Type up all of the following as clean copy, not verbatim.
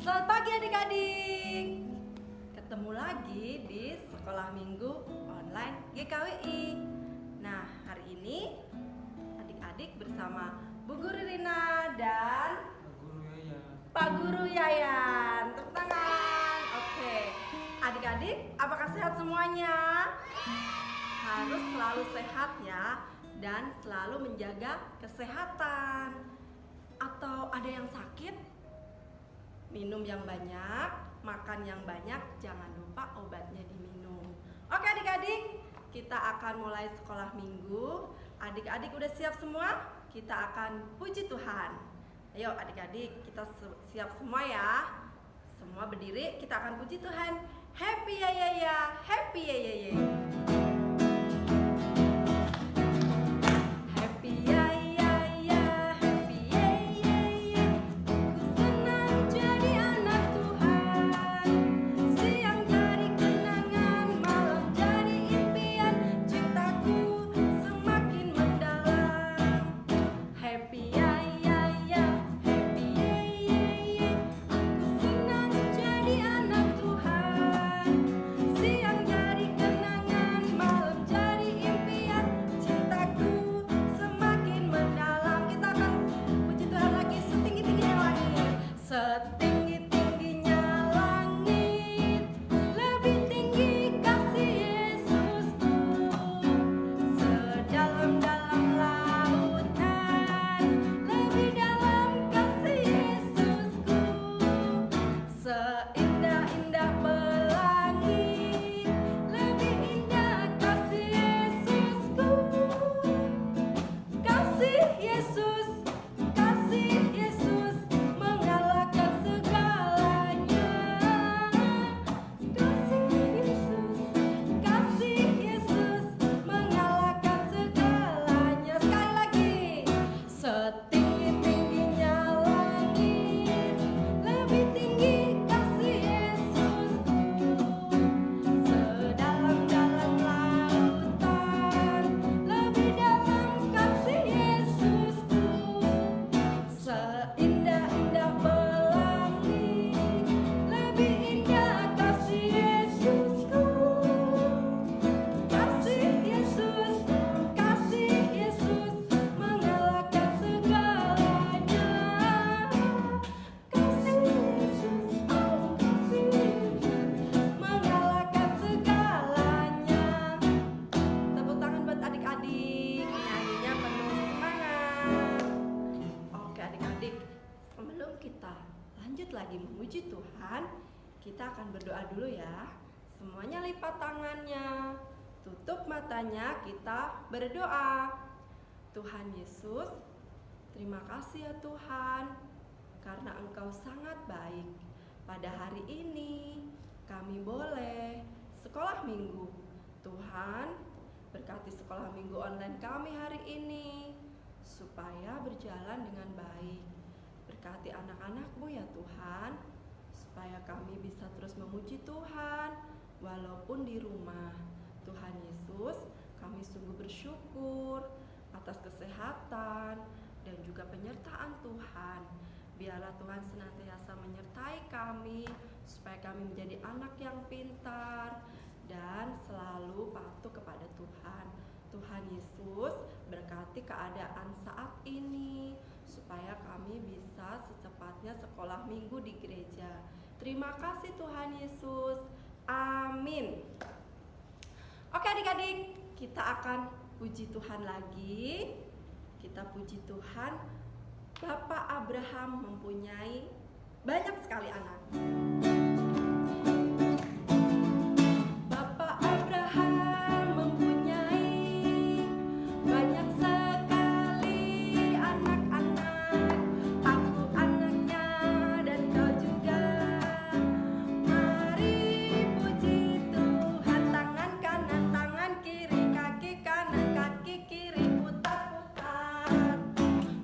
Selamat pagi adik-adik. Ketemu lagi di Sekolah Minggu Online GKWI. Nah, hari ini adik-adik bersama Bu Guru Rina dan Pak Guru Yayan. Tepuk tangan. Oke. Adik-adik, apakah sehat semuanya? Harus selalu sehat ya, dan selalu menjaga kesehatan. Atau ada yang sakit? Minum yang banyak, makan yang banyak, jangan lupa obatnya diminum. Oke adik-adik, kita akan mulai sekolah minggu. Adik-adik udah siap semua? Kita akan puji Tuhan. Ayo adik-adik, kita siap semua ya. Semua berdiri, kita akan puji Tuhan. Happy ya ya ya, happy ya ya ya. Lagi memuji Tuhan, kita akan berdoa dulu ya. Semuanya lipat tangannya, tutup matanya, kita berdoa. Tuhan Yesus, terima kasih ya Tuhan, karena Engkau sangat baik. Pada hari ini kami boleh sekolah minggu. Tuhan, berkati sekolah minggu online kami hari ini supaya berjalan dengan baik. Berkati anak-anak-Mu ya Tuhan, supaya kami bisa terus memuji Tuhan walaupun di rumah. Tuhan Yesus, kami sungguh bersyukur atas kesehatan dan juga penyertaan Tuhan. Biarlah Tuhan senantiasa menyertai kami, supaya kami menjadi anak yang pintar dan selalu patuh kepada Tuhan. Tuhan Yesus, berkati keadaan saat ini, supaya kami bisa secepatnya sekolah minggu di gereja. Terima kasih Tuhan Yesus. Amin. Oke adik-adik, kita akan puji Tuhan lagi. Kita puji Tuhan. Bapak Abraham mempunyai banyak sekali anak.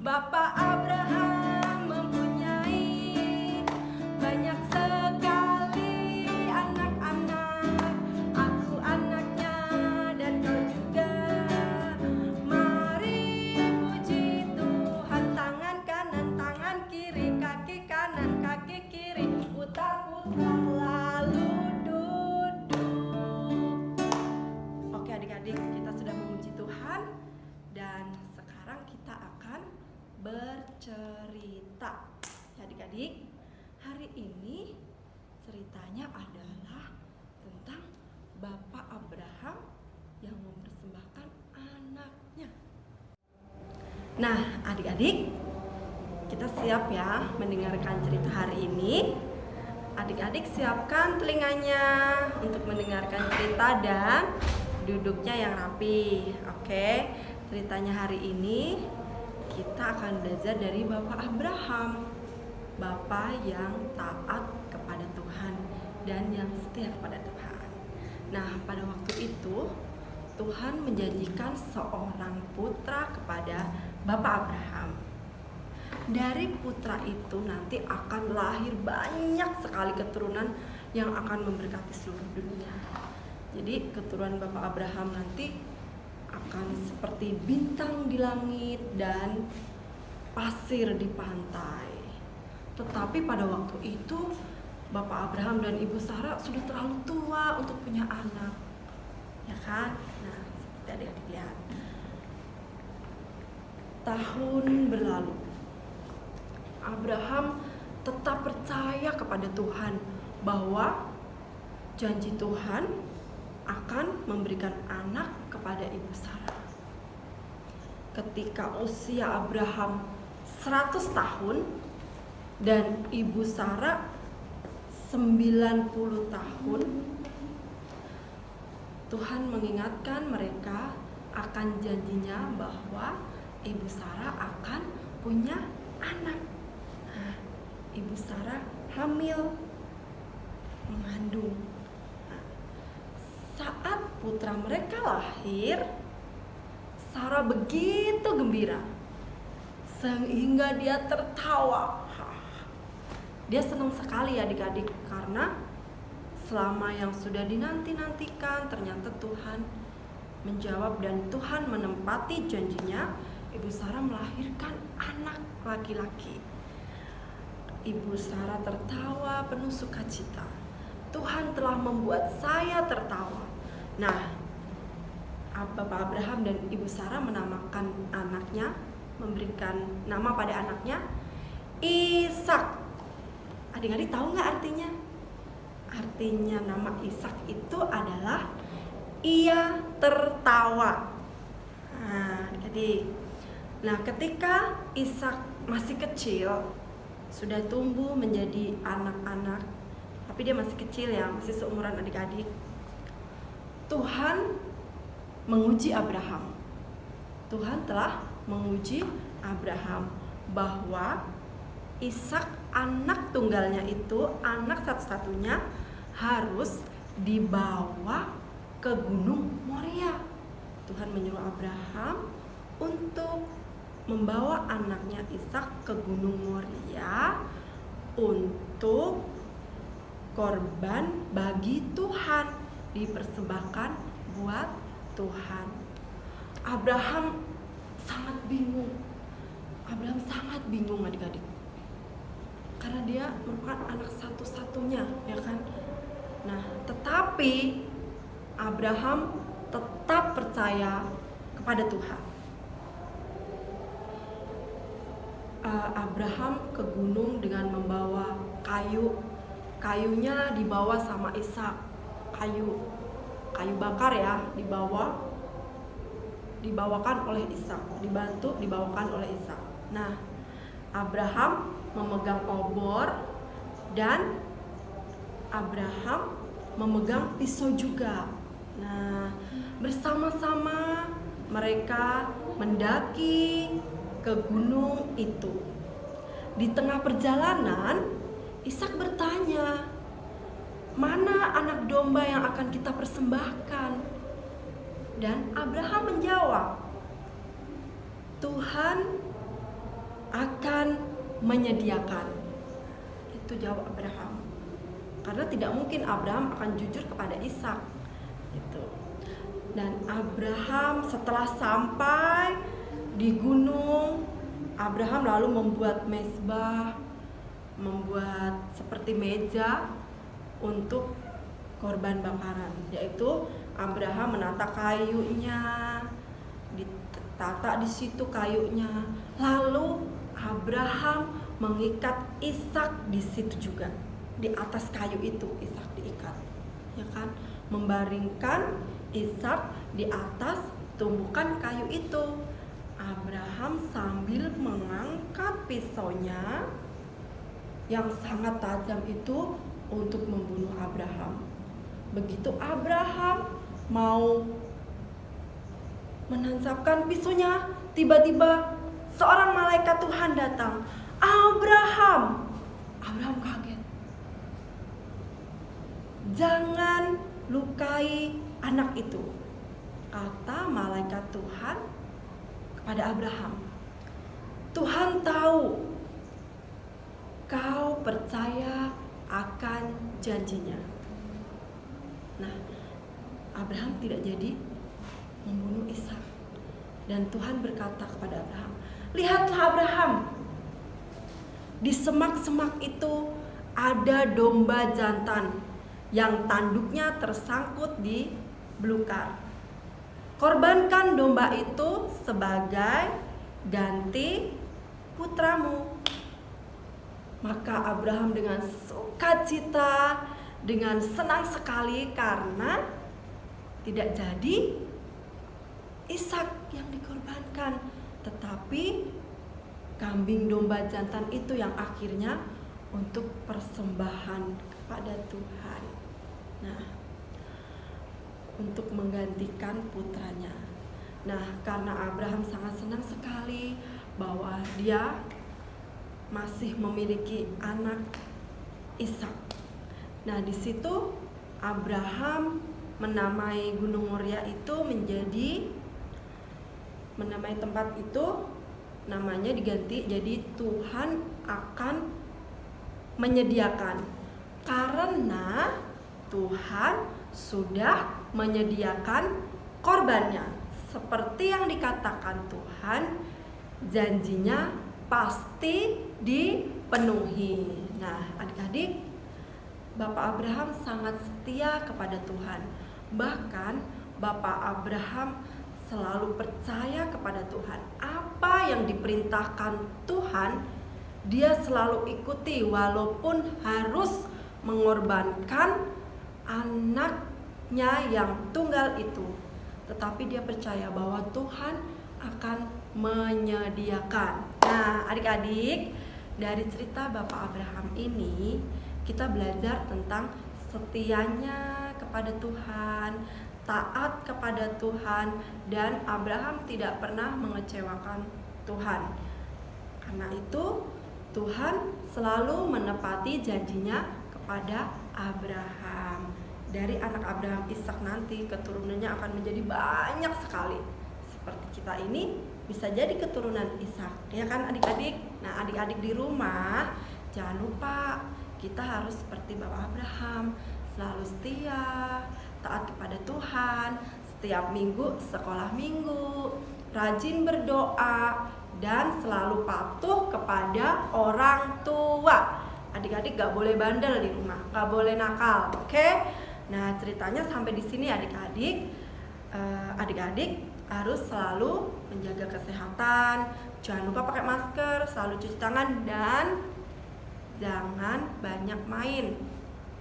Bapak Abraham mempunyai banyak sekali adik-adik, hari ini ceritanya adalah tentang Bapak Abraham yang mempersembahkan anaknya. Nah, adik-adik, kita siap ya mendengarkan cerita hari ini. Adik-adik siapkan telinganya untuk mendengarkan cerita dan duduknya yang rapi. Oke, ceritanya hari ini kita akan belajar dari Bapak Abraham, Bapak yang taat kepada Tuhan dan yang setia kepada Tuhan. Nah, pada waktu itu Tuhan menjanjikan seorang putra kepada Bapak Abraham. Dari putra itu nanti akan lahir banyak sekali keturunan yang akan memberkati seluruh dunia. Jadi keturunan Bapak Abraham nanti akan seperti bintang di langit dan pasir di pantai. Tetapi pada waktu itu Bapak Abraham dan Ibu Sarah sudah terlalu tua untuk punya anak. Ya kan? Nah, seperti adik-adik lihat. Tahun berlalu. Abraham tetap percaya kepada Tuhan bahwa janji Tuhan akan memberikan anak kepada Ibu Sarah. Ketika usia Abraham 100 tahun dan Ibu Sarah 90 tahun, Tuhan mengingatkan mereka akan janjinya bahwa Ibu Sarah akan punya anak. Ibu Sarah hamil, mengandung. Saat putra mereka lahir, Sarah begitu gembira sehingga dia tertawa. Dia senang sekali adik-adik karena selama yang sudah dinanti-nantikan ternyata Tuhan menjawab dan Tuhan menempati janjinya. Ibu Sarah melahirkan anak laki-laki. Ibu Sarah tertawa penuh sukacita. Tuhan telah membuat saya tertawa. Nah, Bapak Abraham dan Ibu Sarah menamakan anaknya, memberikan nama pada anaknya Ishak. Adik-adik tahu nggak artinya? Artinya nama Ishak itu adalah ia tertawa. Nah, adik-adik. Nah, ketika Ishak masih kecil, sudah tumbuh menjadi anak-anak, tapi dia masih kecil ya, masih seumuran adik-adik. Tuhan menguji Abraham. Tuhan telah menguji Abraham bahwa Ishak anak tunggalnya itu, anak satu-satunya harus dibawa ke Gunung Moria. Tuhan menyuruh Abraham untuk membawa anaknya Ishak ke Gunung Moria untuk korban bagi Tuhan, dipersembahkan buat Tuhan. Abraham sangat bingung. Adik-adik. Karena dia merupakan anak satu-satunya, ya kan? Nah, tetapi Abraham tetap percaya kepada Tuhan. Abraham ke gunung dengan membawa kayunya dibawa sama Ishak, kayu bakar ya, dibawakan oleh Ishak, dibawakan oleh Ishak. Nah, Abraham memegang obor dan Abraham memegang pisau juga. Nah, bersama-sama mereka mendaki ke gunung itu. Di tengah perjalanan, Ishak bertanya, "Mana anak domba yang akan kita persembahkan?" Dan Abraham menjawab, "Tuhan akan menyediakan." Itu jawab Abraham. Karena tidak mungkin Abraham akan jujur kepada Ishak. Gitu. Dan Abraham setelah sampai di gunung, Abraham lalu membuat mezbah, membuat seperti meja untuk korban bakaran, yaitu Abraham menata kayunya, ditata di situ kayunya. Lalu Abraham mengikat Ishak di situ juga. Di atas kayu itu Ishak diikat, ya kan? Membaringkan Ishak di atas tumbukan kayu itu. Abraham sambil mengangkat pisaunya yang sangat tajam itu untuk membunuh Abraham. Begitu Abraham mau menancapkan pisaunya, tiba-tiba seorang malaikat Tuhan datang. Abraham kaget. Jangan lukai anak itu, kata malaikat Tuhan kepada Abraham. Tuhan tahu kau percaya akan janjinya. Nah, Abraham tidak jadi membunuh Ishak. Dan Tuhan berkata kepada Abraham, lihatlah Abraham, di semak-semak itu ada domba jantan yang tanduknya tersangkut di belukar. Korbankan domba itu sebagai ganti putramu. Maka Abraham dengan sukacita, dengan senang sekali karena tidak jadi Ishak yang dikorbankan, tetapi kambing domba jantan itu yang akhirnya untuk persembahan kepada Tuhan. Nah, untuk menggantikan putranya. Nah, karena Abraham sangat senang sekali bahwa dia masih memiliki anak Ishak. Nah, di situ Abraham menamai Gunung Moria itu menamai tempat itu namanya diganti jadi Tuhan akan menyediakan. Karena Tuhan sudah menyediakan korbannya. Seperti yang dikatakan Tuhan, janjinya pasti dipenuhi. Nah, adik-adik, Bapak Abraham sangat setia kepada Tuhan. Bahkan Bapak Abraham selalu percaya kepada Tuhan. Apa yang diperintahkan Tuhan, dia selalu ikuti walaupun harus mengorbankan anaknya yang tunggal itu. Tetapi dia percaya bahwa Tuhan akan menyediakan. Nah, adik-adik, dari cerita Bapak Abraham ini kita belajar tentang setianya kepada Tuhan, taat kepada Tuhan, dan Abraham tidak pernah mengecewakan Tuhan. Karena itu Tuhan selalu menepati janjinya kepada Abraham. Dari anak Abraham Ishak nanti keturunannya akan menjadi banyak sekali. Seperti kita ini bisa jadi keturunan Ishak, ya kan adik-adik? Nah, adik-adik di rumah jangan lupa kita harus seperti Bapak Abraham, selalu setia, taat kepada Tuhan, setiap minggu sekolah minggu, rajin berdoa, dan selalu patuh kepada orang tua. Adik-adik gak boleh bandel di rumah, gak boleh nakal, oke? Nah, ceritanya sampai di sini adik-adik. Adik-adik harus selalu menjaga kesehatan, jangan lupa pakai masker, selalu cuci tangan, dan jangan banyak main.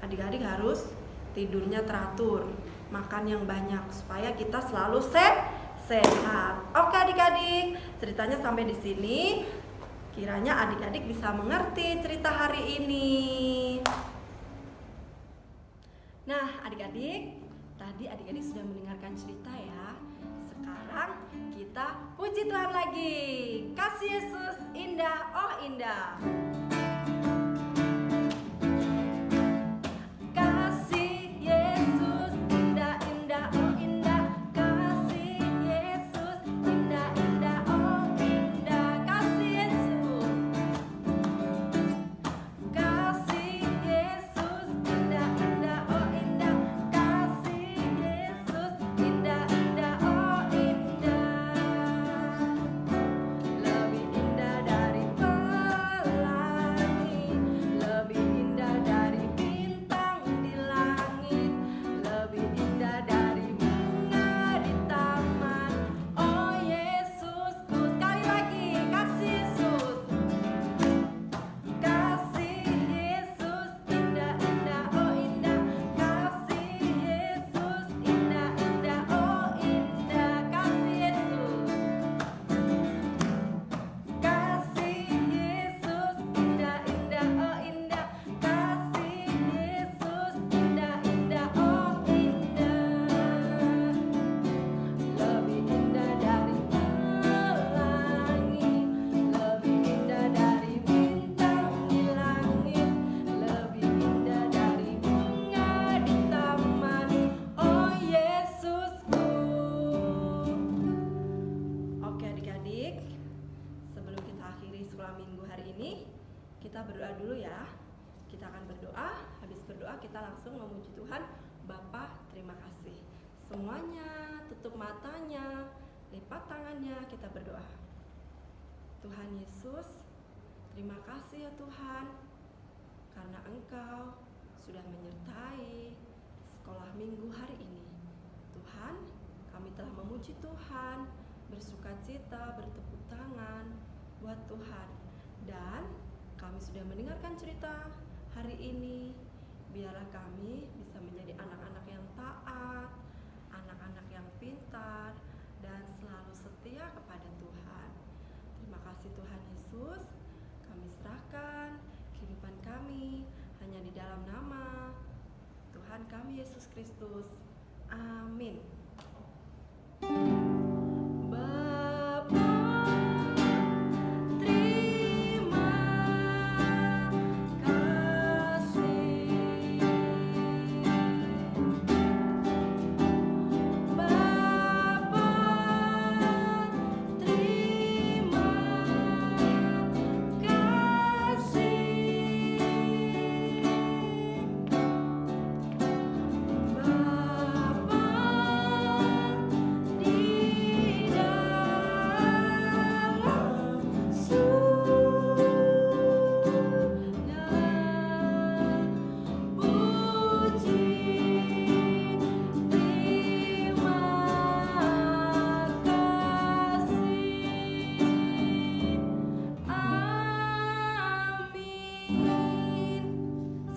Adik-adik harus tidurnya teratur, makan yang banyak supaya kita selalu sehat. Oke adik-adik, ceritanya sampai di sini. Kiranya adik-adik bisa mengerti cerita hari ini. Nah, adik-adik, tadi adik-adik sudah mendengarkan cerita ya. Sekarang kita puji Tuhan lagi. Kasih Yesus indah, oh indah. dulu ya. Kita akan berdoa, habis berdoa kita langsung memuji Tuhan. Bapa, terima kasih. Semuanya tutup matanya, lipat tangannya, kita berdoa. Tuhan Yesus, terima kasih ya Tuhan, karena Engkau sudah menyertai sekolah minggu hari ini. Tuhan, kami telah memuji Tuhan, bersukacita, bertepuk tangan buat Tuhan. Dan kami sudah mendengarkan cerita hari ini. Biarlah kami bisa menjadi anak-anak yang taat, anak-anak yang pintar, dan selalu setia kepada Tuhan. Terima kasih Tuhan Yesus. Kami serahkan kehidupan kami hanya di dalam nama Tuhan kami Yesus Kristus. Amin.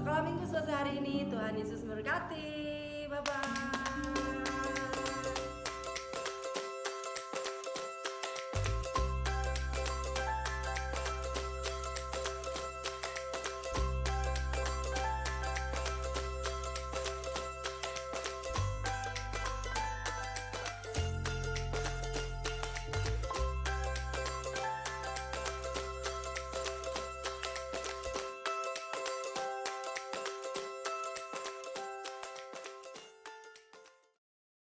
Sekolah minggu selesai hari ini. Tuhan Yesus memberkati. Bye-bye.